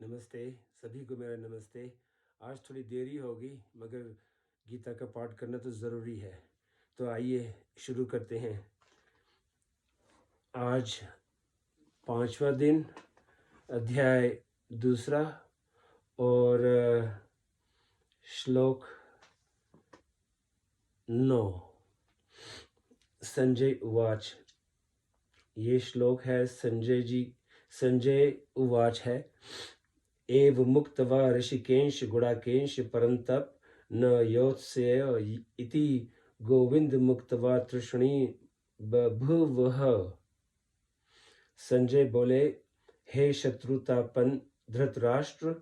नमस्ते, सभी को मेरा नमस्ते। आज थोड़ी देरी होगी मगर गीता का पाठ करना तो ज़रूरी है। तो आइए शुरू करते हैं। आज 5वां दिन, अध्याय दूसरा और श्लोक 9। संजय उवाच। ये श्लोक है संजय उवाच है। एव मुक्त्वा ऋषिकेश गुडाकेश परन्तप न योत्स्य इति गोविंद मुक्त्वा तृष्णी बभुवः। संजय बोले, हे शत्रुतापन धृतराष्ट्र,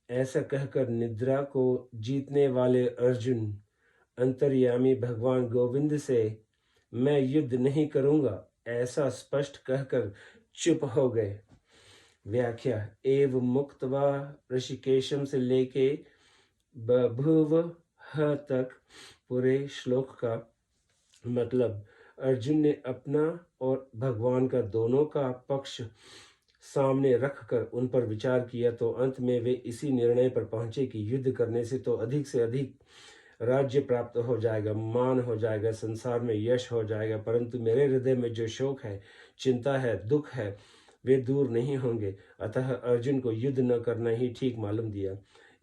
ऐसा कहकर निद्रा को जीतने वाले अर्जुन अंतर्यामी भगवान गोविंद से मैं युद्ध नहीं करूंगा ऐसा स्पष्ट कहकर चुप हो गए। व्याख्या। एव मुक्त्वा ऋषिकेशम से लेके बभुवः तक पूरे श्लोक का मतलब अर्जुन ने अपना और भगवान का दोनों का पक्ष सामने रखकर उन पर विचार किया तो अंत में वे इसी निर्णय पर पहुंचे कि युद्ध करने से तो अधिक से अधिक राज्य प्राप्त हो जाएगा, मान हो जाएगा, संसार में यश हो जाएगा, परंतु मेरे हृदय में जो शोक है, चिंता है, दुख है, वे दूर नहीं होंगे। अतः अर्जुन को युद्ध न करना ही ठीक मालूम दिया।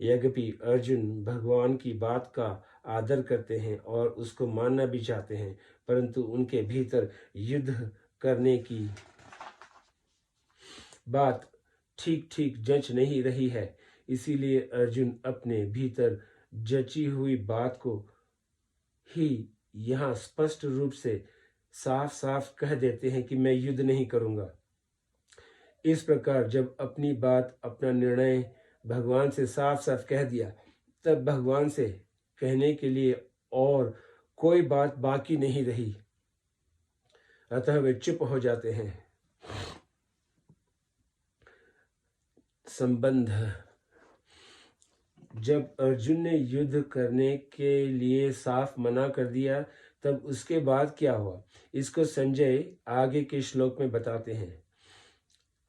यद्यपि अर्जुन भगवान की बात का आदर करते हैं और उसको मानना भी चाहते हैं, परंतु उनके भीतर युद्ध करने की बात ठीक ठीक जच नहीं रही है। इसीलिए अर्जुन अपने भीतर जची हुई बात को ही यहाँ स्पष्ट रूप से साफ साफ कह देते हैं कि मैं युद्ध नहीं करूंगा। इस प्रकार जब अपनी बात, अपना निर्णय भगवान से साफ साफ कह दिया, तब भगवान से कहने के लिए और कोई बात बाकी नहीं रही। अतः वे चुप हो जाते हैं। संबंध। जब अर्जुन ने युद्ध करने के लिए साफ मना कर दिया, तब उसके बाद क्या हुआ, इसको संजय आगे के श्लोक में बताते हैं।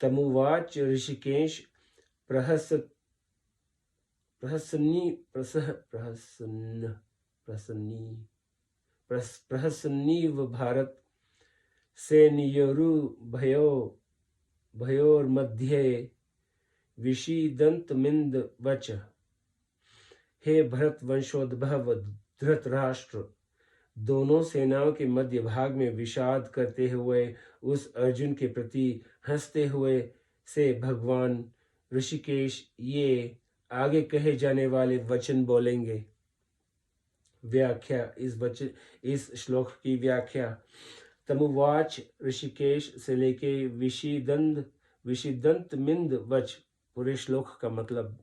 तमुवाच ऋषिकेश प्रहसन्नीव भारत भयोर्मध्ये विषीदन्तमिन्द वच। हे भरत वंशोद्भव धृतराष्ट्र, दोनों सेनाओं के मध्य भाग में विषाद करते हुए उस अर्जुन के प्रति हंसते हुए से भगवान ऋषिकेश ये आगे कहे जाने वाले वचन बोलेंगे। व्याख्या। इस श्लोक की व्याख्या। तमुवाच ऋषिकेश से लेके विषिदंत मिंद वच पूरे श्लोक का मतलब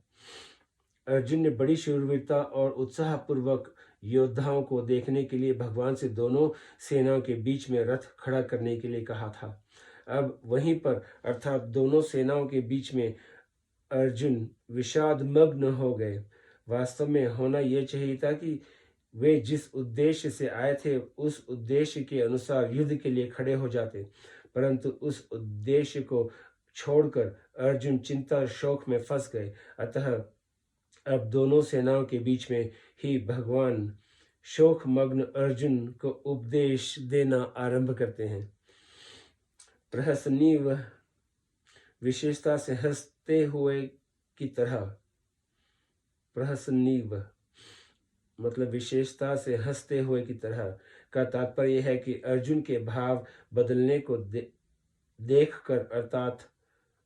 अर्जुन ने बड़ी शूरवीरता और उत्साहपूर्वक योद्धाओं को देखने के लिए भगवान से दोनों सेनाओं के बीच में रथ खड़ा करने के लिए कहा था। अब वहीं पर अर्थात दोनों सेनाओं के बीच में अर्जुन विषाद मग्न हो गए। वास्तव में होना यह चाहिए था कि वे जिस उद्देश्य से आए थे उस उद्देश्य के अनुसार युद्ध के लिए खड़े हो जाते, परंतु उस उद्देश्य को छोड़कर अर्जुन चिंता शोक में फंस गए। अतः अब दोनों सेनाओं के बीच में ही भगवान शोक मग्न अर्जुन को उपदेश देना आरंभ करते हैं। प्रहसनीव विशेषता से हंसते हुए की तरह, प्रहसनीव मतलब विशेषता से हंसते हुए की तरह का तात्पर्य है कि अर्जुन के भाव बदलने को देखकर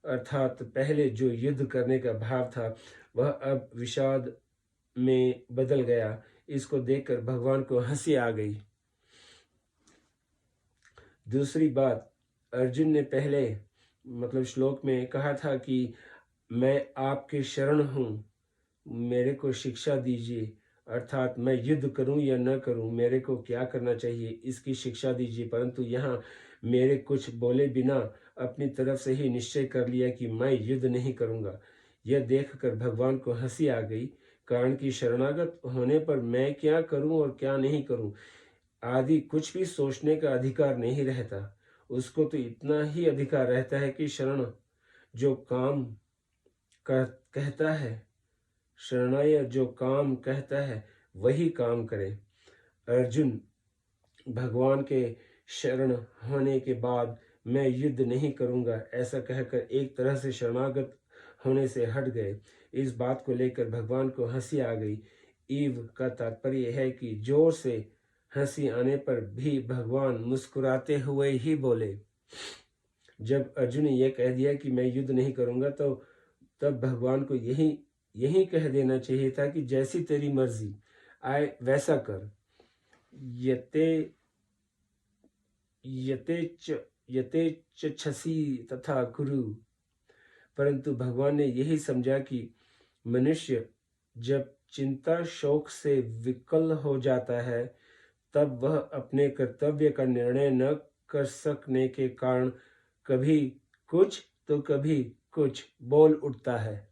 अर्थात पहले जो युद्ध करने का भाव था वह अब विषाद में बदल गया। इसको देखकर भगवान को हंसी आ गई। दूसरी बात, अर्जुन ने पहले मतलब श्लोक में कहा था कि मैं आपके शरण हूँ, मेरे को शिक्षा दीजिए, अर्थात मैं युद्ध करूं या न करूं, मेरे को क्या करना चाहिए इसकी शिक्षा दीजिए। परंतु यहाँ मेरे कुछ बोले बिना अपनी तरफ से ही निश्चय कर लिया कि मैं युद्ध नहीं करूंगा। यह देखकर भगवान को हंसी आ गई, कारण कि शरणागत होने पर मैं क्या करूं और क्या नहीं करूं आदि कुछ भी सोचने का अधिकार नहीं रहता। उसको तो इतना ही अधिकार रहता है कि शरण जो काम कहता है, शरणाई जो काम कहता है वही काम करे। अर्जुन भगवान के शरण होने के बाद मैं युद्ध नहीं करूंगा ऐसा कहकर एक तरह से शरणागत होने से हट गए। इस बात को लेकर भगवान को हंसी आ गई। ईव का तात्पर्य है कि जोर से हंसी आने पर भी भगवान मुस्कुराते हुए ही बोले। जब अर्जुन ने यह कह दिया कि मैं युद्ध नहीं करूंगा तो तब भगवान को यही कह देना चाहिए था कि जैसी तेरी मर्जी आए वैसा कर। यते यथेच्छसि तथा कुरु। परंतु भगवान ने यही समझा कि मनुष्य जब चिंता शोक से विकल हो जाता है तब वह अपने कर्तव्य का निर्णय न कर सकने के कारण कभी कुछ तो कभी कुछ बोल उठता है।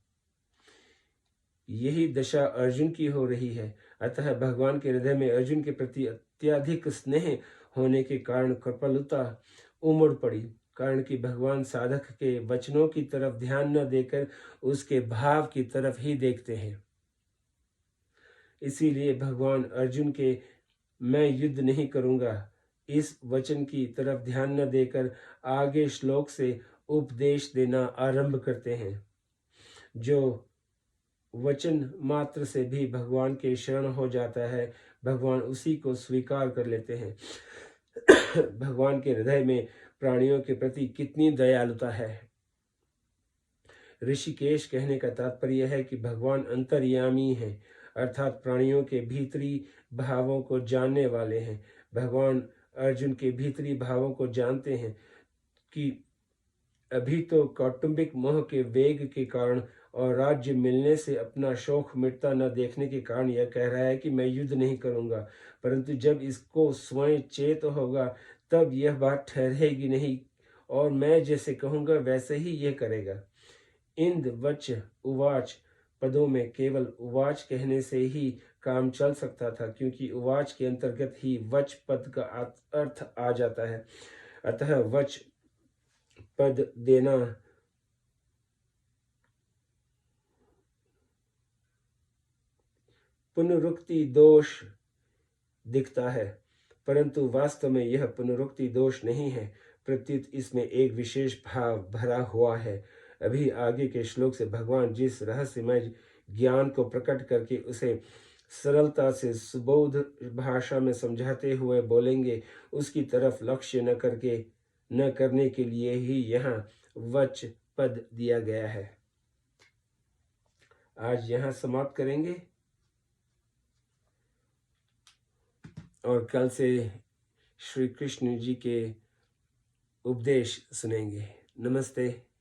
यही दशा अर्जुन की हो रही है। अतः भगवान के हृदय में अर्जुन के प्रति अत्यधिक स्नेह होने के कारण कृपालुता उमड़ पड़ी। कारण कि भगवान साधक के वचनों की तरफ ध्यान न देकर उसके भाव की तरफ ही देखते हैं। इसीलिए भगवान अर्जुन के मैं युद्ध नहीं करूंगा इस वचन की तरफ ध्यान न देकर आगे श्लोक से उपदेश देना आरंभ करते हैं। जो वचन मात्र से भी भगवान के शरण हो जाता है भगवान उसी को स्वीकार कर लेते हैं। भगवान के हृदय में प्राणियों के प्रति कितनी दयालुता है। ऋषिकेश कहने का तात्पर्य है कि भगवान अंतर्यामी है अर्थात प्राणियों के भीतरी भावों को जानने वाले हैं। भगवान अर्जुन के भीतरी भावों को जानते हैं कि अभी तो कौटुंबिक मोह के वेग के कारण और राज्य मिलने से अपना शौक मिटता न देखने के कारण यह कह रहा है कि मैं युद्ध नहीं करूंगा। परंतु जब इसको स्वयं चेत होगा तब यह बात ठहरेगी नहीं और मैं जैसे कहूंगा वैसे ही यह करेगा। इंद वच उवाच पदों में केवल उवाच कहने से ही काम चल सकता था क्योंकि उवाच के अंतर्गत ही वच पद का अर्थ आ जाता है। अतः वच पद देना पुनरुक्ति दोष दिखता है परंतु वास्तव में यह पुनरुक्ति दोष नहीं है प्रत्युत इसमें एक विशेष भाव भरा हुआ है। अभी आगे के श्लोक से भगवान जिस रहस्यमय ज्ञान को प्रकट करके उसे सरलता से सुबोध भाषा में समझाते हुए बोलेंगे उसकी तरफ लक्ष्य न करने के लिए ही यहाँ वच पद दिया गया है। आज यहाँ समाप्त करेंगे और कल से श्री कृष्ण जी के उपदेश सुनेंगे। नमस्ते।